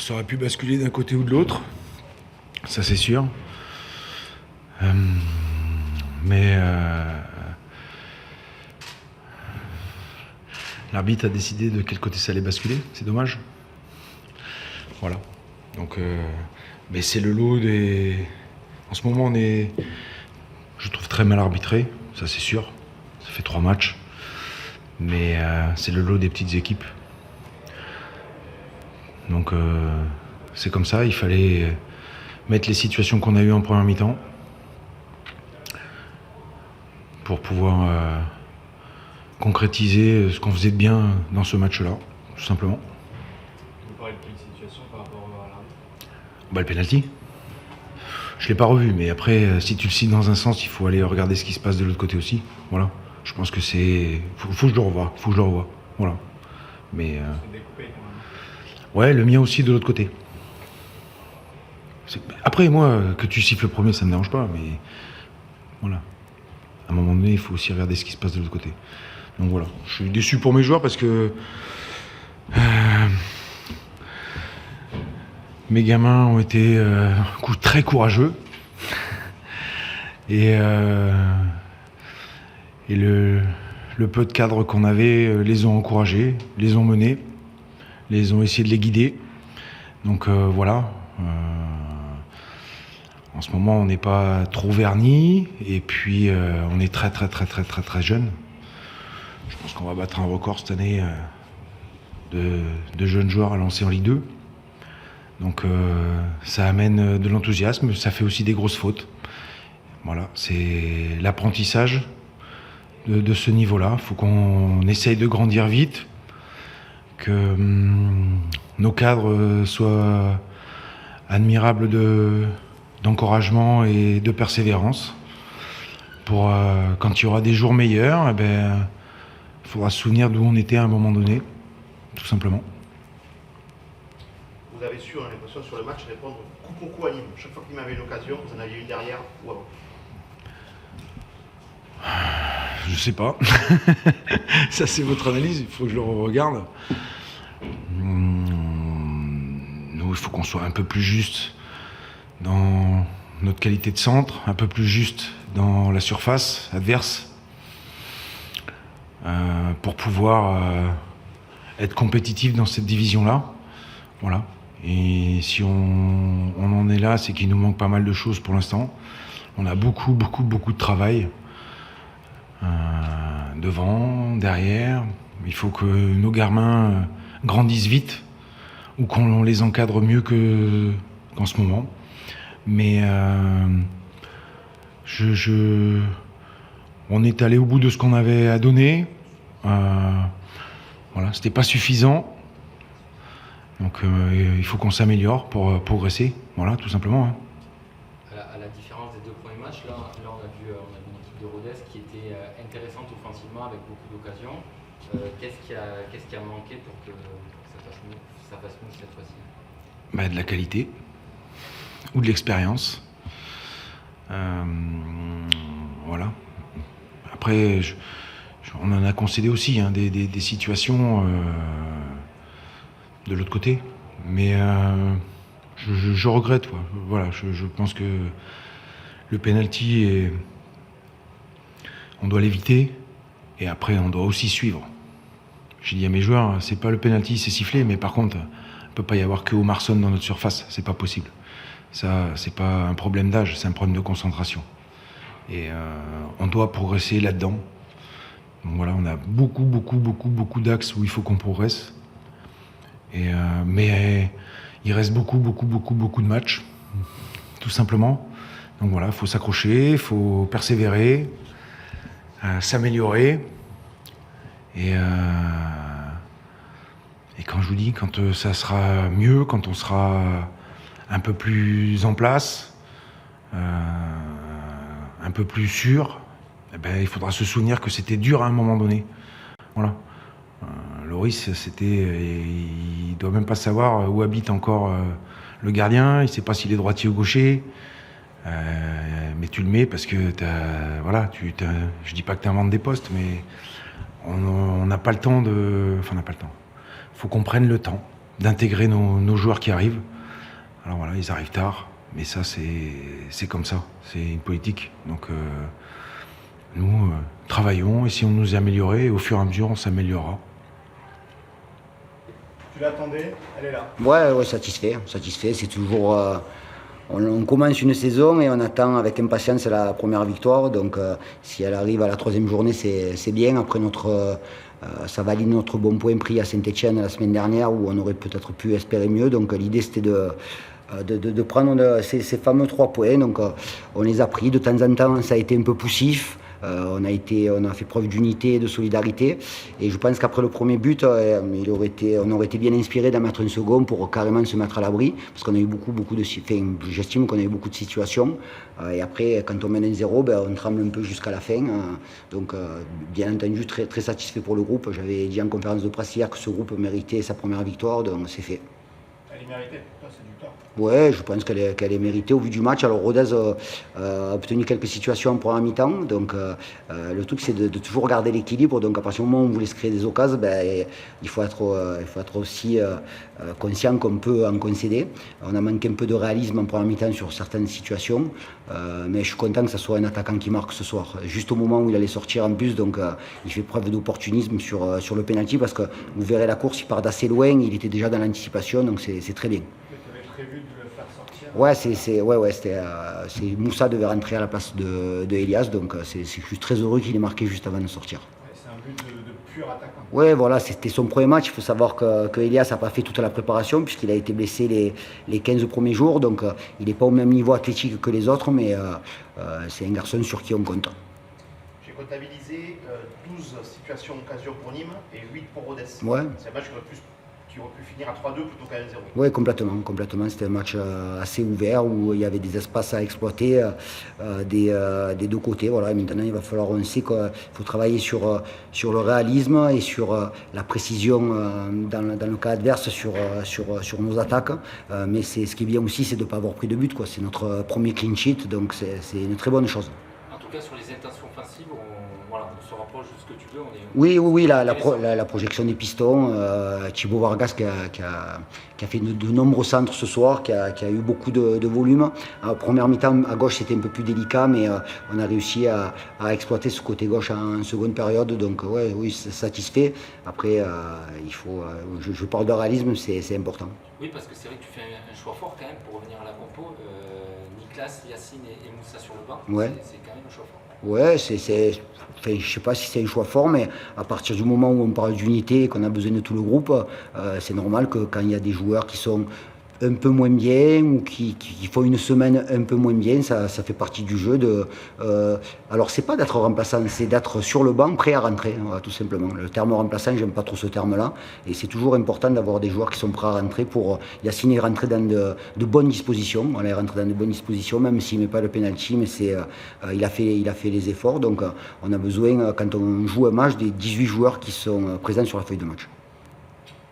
ça aurait pu basculer d'un côté ou de l'autre, ça c'est sûr. Mais l'arbitre a décidé de quel côté ça allait basculer, c'est dommage. Voilà. Donc, mais c'est le lot des. En ce moment, on est, je trouve, très mal arbitré, ça c'est sûr. Ça fait 3 matchs. Mais c'est le lot des petites équipes. Donc, c'est comme ça. Il fallait mettre les situations qu'on a eues en première mi-temps pour pouvoir concrétiser ce qu'on faisait de bien dans ce match-là, tout simplement. Vous parlez de quelle situation par rapport à l'arbitre ? Le penalty. Je ne l'ai pas revu, mais après, si tu le signes dans un sens, il faut aller regarder ce qui se passe de l'autre côté aussi. Voilà. Je pense que c'est. Faut que je le revoie. Voilà. Mais. Découpé, quand même. Ouais, le mien aussi de l'autre côté. Après, moi, que tu siffles le premier, ça ne me dérange pas, mais. Voilà. À un moment donné, il faut aussi regarder ce qui se passe de l'autre côté. Donc voilà. Je suis déçu pour mes joueurs parce que. Mes gamins ont été très courageux. Et le peu de cadres qu'on avait les ont encouragés, les ont menés, les ont essayé de les guider. Donc voilà. En ce moment, on n'est pas trop vernis. Et puis, on est très jeune. Je pense qu'on va battre un record cette année de jeunes joueurs à lancer en Ligue 2. Donc ça amène de l'enthousiasme, ça fait aussi des grosses fautes. Voilà, c'est l'apprentissage de ce niveau-là. Il faut qu'on essaye de grandir vite, que nos cadres soient admirables d'encouragement et de persévérance. Pour quand il y aura des jours meilleurs, il faudra se souvenir d'où on était à un moment donné, tout simplement. Vous avez su, on a l'impression, sur le match, répondre coup pour coup à Nîmes. Chaque fois qu'il m'avait une occasion, vous en aviez une derrière ou avant. Je sais pas. Ça, c'est votre analyse, il faut que je le regarde. Nous, il faut qu'on soit un peu plus juste dans notre qualité de centre, un peu plus juste dans la surface adverse, pour pouvoir être compétitif dans cette division-là. Voilà. Et si on en est là, c'est qu'il nous manque pas mal de choses pour l'instant. On a beaucoup de travail. Devant, derrière. Il faut que nos gamins grandissent vite ou qu'on les encadre mieux qu'en ce moment. Mais on est allé au bout de ce qu'on avait à donner. Voilà, c'était pas suffisant. Donc il faut qu'on s'améliore pour progresser. Voilà, tout simplement. Hein. À la différence des 2 premiers matchs, là on a vu une équipe de Rodez qui était intéressante offensivement avec beaucoup d'occasions. Qu'est-ce qui a manqué pour que ça fasse mieux cette fois-ci ? De la qualité ou de l'expérience. Voilà. Après, on en a concédé aussi des situations de l'autre côté. Mais je regrette. Voilà, je pense que le penalty, on doit l'éviter. Et après, on doit aussi suivre. J'ai dit à mes joueurs, c'est pas le penalty, c'est sifflé, mais par contre, il ne peut pas y avoir que Omarsson dans notre surface. C'est pas possible. Ça, c'est pas un problème d'âge, c'est un problème de concentration. Et on doit progresser là-dedans. Donc voilà, on a beaucoup d'axes où il faut qu'on progresse. Mais il reste beaucoup de matchs, tout simplement. Donc voilà, il faut s'accrocher, il faut persévérer, s'améliorer. Et quand je vous dis, quand ça sera mieux, quand on sera un peu plus en place, un peu plus sûr, il faudra se souvenir que c'était dur à un moment donné. Voilà. Loris, il doit même pas savoir où habite encore le gardien, il sait pas s'il est droitier ou gaucher. Mais tu le mets parce que je dis pas que tu inventes des postes, mais on n'a pas le temps de. Enfin, on n'a pas le temps. Faut qu'on prenne le temps d'intégrer nos joueurs qui arrivent. Alors voilà, ils arrivent tard, mais ça c'est comme ça, c'est une politique. Donc nous travaillons, et si on nous améliorait, au fur et à mesure on s'améliorera. Tu l'attendais, elle est là. Ouais, satisfait. C'est toujours. On commence une saison et on attend avec impatience la première victoire. Donc, si elle arrive à la 3e journée, c'est bien. Après, ça valide notre bon point pris à Saint-Etienne la semaine dernière où on aurait peut-être pu espérer mieux. Donc, l'idée c'était de prendre ces fameux 3 points. Donc, on les a pris. De temps en temps, ça a été un peu poussif. On a fait preuve d'unité et de solidarité, et je pense qu'après le premier but, on aurait été bien inspiré d'en mettre un second pour carrément se mettre à l'abri, parce qu'on a eu j'estime qu'on a eu beaucoup de situations, et après quand on mène 1-0, on tremble un peu jusqu'à la fin, donc bien entendu très, très satisfait pour le groupe. J'avais dit en conférence de presse hier que ce groupe méritait sa première victoire, donc c'est fait. Elle est méritée, pour toi c'est du tort. Ouais, je pense qu'elle est méritée au vu du match. Alors Rodez a obtenu quelques situations en première mi-temps, donc le truc c'est de toujours garder l'équilibre. Donc à partir du moment où on voulait se créer des occasions, il faut être aussi conscient qu'on peut en concéder. On a manqué un peu de réalisme en première mi-temps sur certaines situations, mais je suis content que ce soit un attaquant qui marque ce soir, juste au moment où il allait sortir en plus. Donc il fait preuve d'opportunisme sur le pénalty, parce que vous verrez la course, il part d'assez loin, il était déjà dans l'anticipation, donc c'est très bien. Prévu de le faire sortir. Ouais, c'est Moussa devait rentrer à la place de Elias, donc je suis très heureux qu'il ait marqué juste avant de sortir. Ouais, c'est un but de pur attaquant. Ouais, voilà, c'était son premier match. Il faut savoir que Elias n'a pas fait toute la préparation puisqu'il a été blessé les 15 premiers jours, donc il n'est pas au même niveau athlétique que les autres, mais c'est un garçon sur qui on compte. J'ai comptabilisé 12 situations occasions pour Nîmes et 8 pour Rodez. Ouais. C'est un match qui aurait pu finir à 3-2 plutôt qu'à 1-0. Oui, complètement. C'était un match assez ouvert où il y avait des espaces à exploiter des deux côtés. Voilà. Et maintenant, il va falloir, on sait qu'il faut travailler sur le réalisme et sur la précision dans le cas adverse sur nos attaques. Mais ce qui est bien aussi, c'est de ne pas avoir pris de but, quoi. C'est notre premier clean sheet, donc c'est une très bonne chose. En tout cas, sur les intentions offensives, on se rapproche de ce que tu veux. Oui, la projection des pistons. Thibaut Vargas qui a fait de nombreux centres ce soir, qui a eu beaucoup de volume. En première mi-temps, à gauche, c'était un peu plus délicat, mais on a réussi à exploiter ce côté gauche en seconde période. Donc, oui, c'est satisfait. Après, je parle de réalisme, c'est important. Oui, parce que c'est vrai que tu fais un choix fort quand même pour revenir à la compo. Niklas, Yacine et Moussa sur le banc, ouais. C'est quand même un choix fort. Ouais, je ne sais pas si c'est un choix fort, mais à partir du moment où on parle d'unité et qu'on a besoin de tout le groupe, c'est normal que quand il y a des joueurs qui sont un peu moins bien ou qui font une semaine un peu moins bien, ça fait partie du jeu. Alors c'est pas d'être remplaçant, c'est d'être sur le banc prêt à rentrer, voilà, tout simplement. Le terme remplaçant, j'aime pas trop ce terme-là, et c'est toujours important d'avoir des joueurs qui sont prêts à rentrer. Yacine est rentré dans de bonnes dispositions, voilà, il est rentré dans de bonnes dispositions, même s'il met pas le penalty, mais il a fait les efforts. Donc on a besoin, quand on joue un match, des 18 joueurs qui sont présents sur la feuille de match.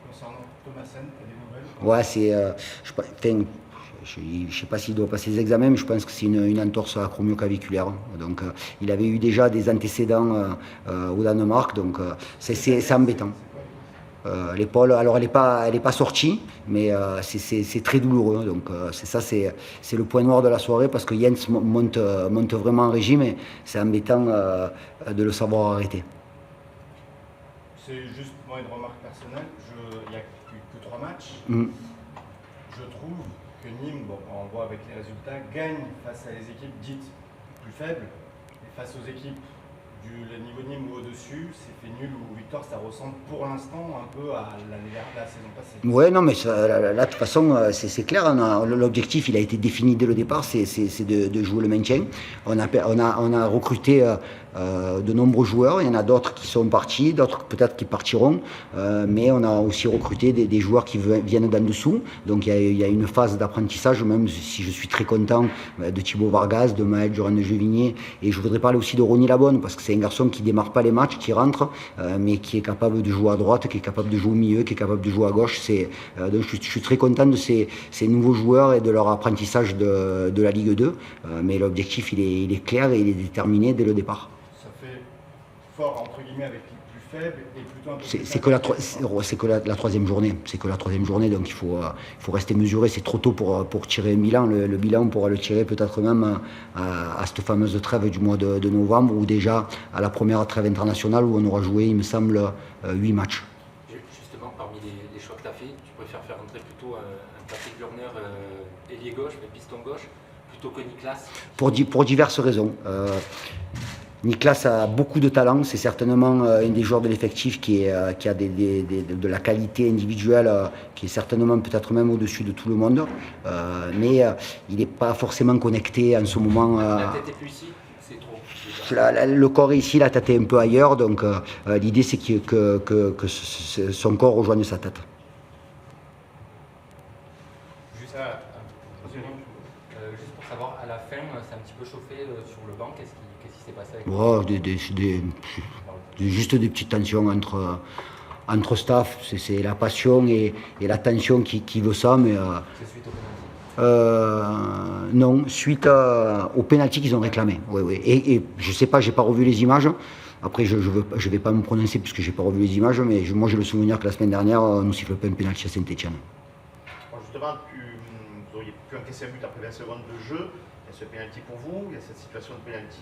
Concernant Thomassen, tu as des nouvelles? Ouais, je ne sais pas s'il doit passer les examens, mais je pense que c'est une entorse acromio-claviculaire. Donc, il avait eu déjà des antécédents au Danemark, donc c'est embêtant. L'épaule, alors elle est pas sortie, mais c'est très douloureux. Donc c'est le point noir de la soirée, parce que Jens monte vraiment en régime, et c'est embêtant de le savoir arrêter. C'est juste moi une remarque personnelle. Il n'y a que 3 matchs. Je trouve que Nîmes, on voit avec les résultats, gagne face à les équipes dites plus faibles, et face aux équipes du niveau de Nîmes ou au-dessus, c'est fait nul ou victoire, ça ressemble pour l'instant un peu à la saison passée. Ouais, non, mais là, de toute façon, c'est clair. L'objectif, il a été défini dès le départ, c'est de jouer le maintien. On a recruté de nombreux joueurs. Il y en a d'autres qui sont partis, d'autres peut-être qui partiront, mais on a aussi recruté des joueurs qui viennent d'en dessous. Donc il y a une phase d'apprentissage, même si je suis très content de Thibaut Vargas, de Maël Durand-Gevigné, et je voudrais parler aussi de Ronny Labonne, parce que c'est un garçon qui démarre pas les matchs, qui rentre, mais qui est capable de jouer à droite, qui est capable de jouer au milieu, qui est capable de jouer à gauche. Donc je suis très content de ces nouveaux joueurs et de leur apprentissage de la Ligue 2, mais l'objectif il est clair et il est déterminé dès le départ. Ça fait fort entre guillemets avec les plus faible et plutôt un peu plus C'est que la troisième journée. C'est que la troisième journée, donc il faut rester mesuré. C'est trop tôt pour tirer un bilan. Le bilan, on pourra le tirer peut-être même à cette fameuse trêve du mois de novembre, ou déjà à la première trêve internationale où on aura joué, il me semble, 8 matchs. Justement, parmi les choix que tu as fait, tu préfères faire entrer plutôt un Patrick Lurner ailier gauche, mais piston gauche, plutôt que Niklas? Pour diverses raisons. Niklas a beaucoup de talent, c'est certainement un des joueurs de l'effectif qui a de la qualité individuelle qui est certainement peut-être même au-dessus de tout le monde, mais il n'est pas forcément connecté en ce moment. La tête est plus ici, c'est trop. Le corps est ici, la tête est un peu ailleurs, donc l'idée c'est que son corps rejoigne sa tête. Juste pour savoir, à la fin, c'est un petit peu chauffé sur le banc. Qu'est-ce qui s'est passé avec Juste des petites tensions entre staff. C'est la passion et la tension qui veut ça. Mais, C'est suite au penalty? non, suite au penalty qu'ils ont réclamé. Oui. Et je sais pas, j'ai pas revu les images. Après, je vais pas me prononcer puisque j'ai pas revu les images, mais moi j'ai le souvenir que la semaine dernière, on nous siffle pas un penalty à Saint-Etienne. Justement, vous auriez pu encaisser un but après 20 secondes de jeu. Il y a ce penalty pour vous, il y a cette situation de penalty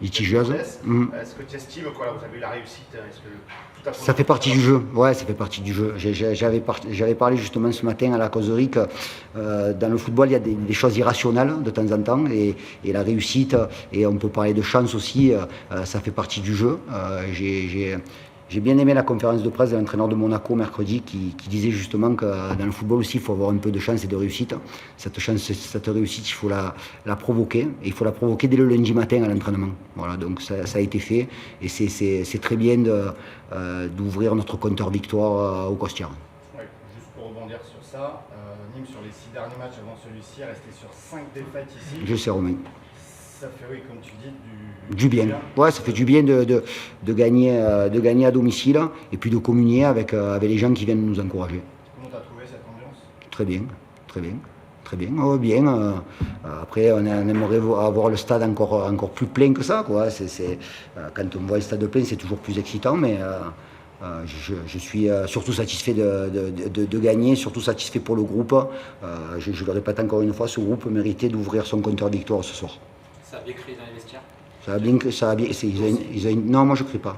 litigieuse. Est-ce que tu estimes que vous avez eu la réussite? Ça fait partie du jeu. Ouais, ça fait partie du jeu. J'avais parlé justement ce matin à la causerie que dans le football, il y a des choses irrationnelles de temps en temps, et la réussite, et on peut parler de chance aussi, ça fait partie du jeu. J'ai bien aimé la conférence de presse de l'entraîneur de Monaco mercredi qui disait justement que dans le football aussi, il faut avoir un peu de chance et de réussite. Cette chance, cette réussite, il faut la provoquer. Et il faut la provoquer dès le lundi matin à l'entraînement. Voilà, donc ça a été fait. Et c'est très bien d'ouvrir notre compteur victoire au Costières. Ouais, juste pour rebondir sur ça, Nîmes sur les 6 derniers matchs avant celui-ci est resté sur 5 défaites ici. Je sais, Romain. Ça fait, oui, comme tu dis, du bien. Ouais, ça fait du bien de gagner à domicile et puis de communier avec les gens qui viennent nous encourager. Comment tu as trouvé cette ambiance? Très bien. Oh, bien. Après, on aimerait avoir le stade encore plus plein que ça, quoi. Quand on voit le stade plein, c'est toujours plus excitant, mais je suis surtout satisfait de gagner, surtout satisfait pour le groupe. Je le répète encore une fois, ce groupe méritait d'ouvrir son compteur victoire ce soir. Ça a bien crié dans les vestiaires? Non, moi je crie pas.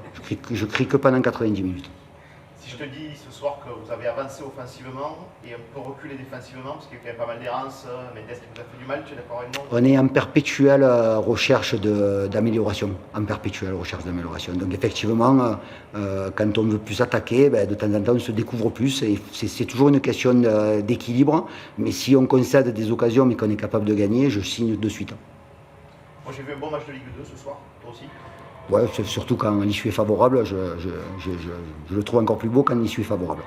Je crie que pendant 90 minutes. Si je te dis ce soir que vous avez avancé offensivement et un peu reculé défensivement, parce qu'il y a quand même pas mal d'errance, Mendes qui vous a fait du mal, tu es d'accord avec moi? On est en perpétuelle recherche d'amélioration. Donc effectivement, quand on veut plus attaquer, de temps en temps on se découvre plus. Et c'est toujours une question d'équilibre. Mais si on concède des occasions mais qu'on est capable de gagner, je signe de suite. Moi j'ai vu un bon match de Ligue 2 ce soir, toi aussi? Ouais, surtout quand l'issue est favorable, je le trouve encore plus beau quand l'issue est favorable.